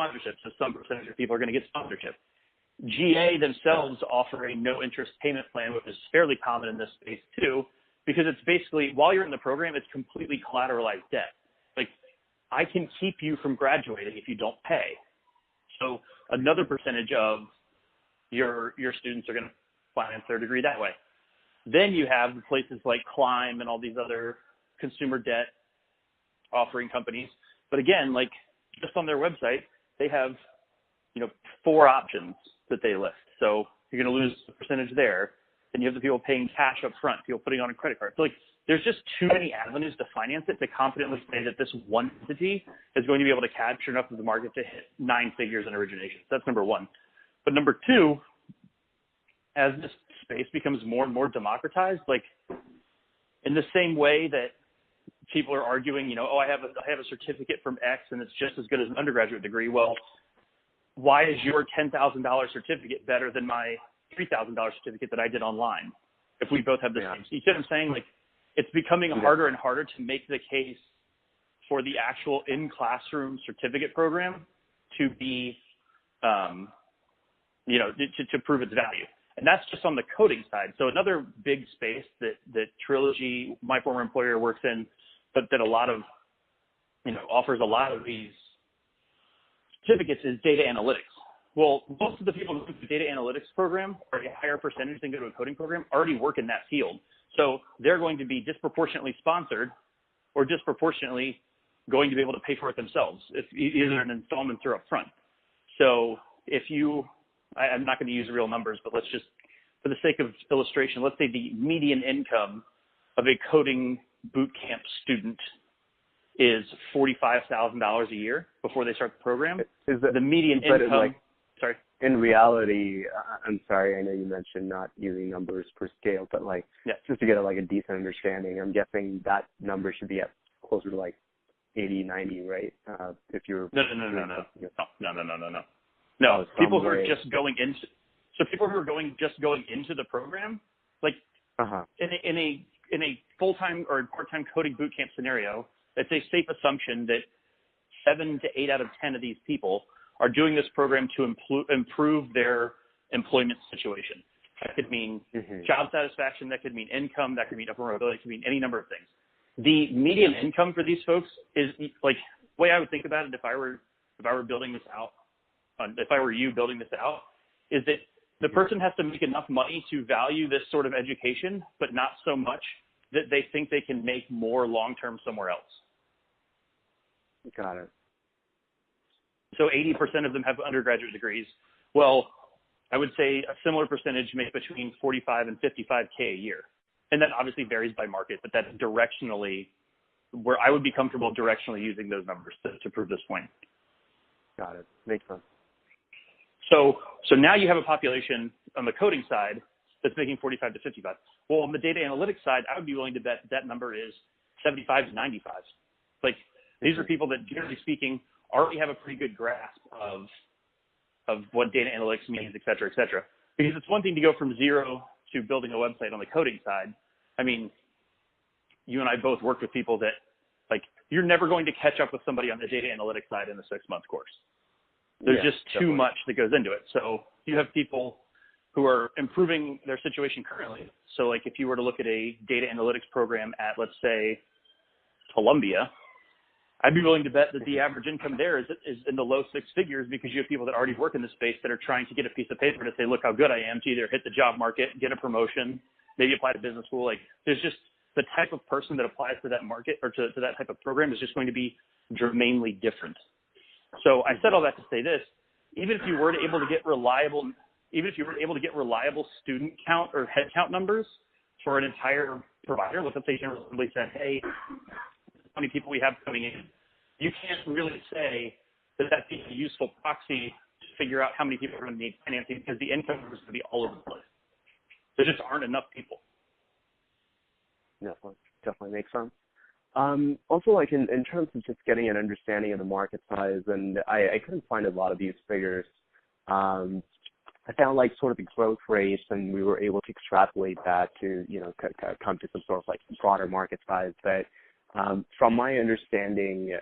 sponsorship. So some percentage of people are going to get sponsorship. GA themselves offer a no interest payment plan, which is fairly common in this space too, because it's basically, while you're in the program, it's completely collateralized debt. Like, I can keep you from graduating if you don't pay. So another percentage of your students are going to finance their degree that way. Then you have places like Climb and all these other consumer debt offering companies. But again, like, just on their website, they have, 4 options that they list. So you're going to lose a percentage there. Then you have the people paying cash up front, people putting on a credit card. So, like, there's just too many avenues to finance it to confidently say that this one entity is going to be able to capture enough of the market to hit 9 figures in origination. That's number one. But number two, as this space becomes more and more democratized, like, in the same way that people are arguing, I have a certificate from X and it's just as good as an undergraduate degree. Well, why is your $10,000 certificate better than my $3,000 certificate that I did online if we both have the same? So you see what I'm saying? Like, it's becoming harder and harder to make the case for the actual in-classroom certificate program to be, to prove its value. And that's just on the coding side. So another big space that Trilogy, my former employer, works in, but that a lot of, offers a lot of these certificates is data analytics. Well, most of the people who go to the data analytics program, or a higher percentage than go to a coding program, already work in that field. So they're going to be disproportionately sponsored or disproportionately going to be able to pay for it themselves, if either in installments or upfront. So if I'm not going to use real numbers, but let's just, for the sake of illustration, let's say the median income of a coding boot camp student is $45,000 a year before they start the program. The median income, sorry. In reality, I'm sorry, I know you mentioned not using numbers per scale, but just to get a decent understanding, I'm guessing that number should be at closer to 80, 90, right? If you're No. No, people who are just going into, the program, in a full-time or part-time coding boot camp scenario, it's a safe assumption that 7 to 8 out of 10 of these people are doing this program to improve their employment situation. That could mean job satisfaction, that could mean income, that could mean upward mobility, it could mean any number of things. The median income for these folks is, the way I would think about it if I were building this out, if I were you building this out, is that the person has to make enough money to value this sort of education, but not so much that they think they can make more long-term somewhere else. Got it. So 80% of them have undergraduate degrees. Well, I would say a similar percentage make between 45 and 55K a year. And that obviously varies by market, but that's directionally where I would be comfortable directionally using those numbers to prove this point. Got it. Makes sense. So now you have a population on the coding side that's making 45 to 55. Well, on the data analytics side, I would be willing to bet that number is 75 to 95. These are people that, generally speaking, already have a pretty good grasp of what data analytics means, et cetera, et cetera. Because it's one thing to go from zero to building a website on the coding side. I mean, you and I both worked with people that, you're never going to catch up with somebody on the data analytics side in a 6-month course. There's just too much that goes into it. So you have people who are improving their situation currently. So if you were to look at a data analytics program at, let's say, Columbia, I'd be willing to bet that the average income there is in the low 6 figures, because you have people that already work in the space that are trying to get a piece of paper to say, look how good I am, to either hit the job market, get a promotion, maybe apply to business school. There's just the type of person that applies to that market or to that type of program is just going to be germanely different. So I said all that to say this: even if you were able to get reliable student count or head count numbers for an entire provider, let's say General Assembly said, hey, how many people we have coming in, you can't really say that that's a useful proxy to figure out how many people are going to need financing, because the income numbers are going to be all over the place. There just aren't enough people. Definitely makes sense. Also, in terms of just getting an understanding of the market size, and I couldn't find a lot of these figures. I found sort of the growth rates, and we were able to extrapolate that to come to some sort of broader market size. But From my understanding,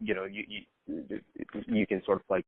you can sort of like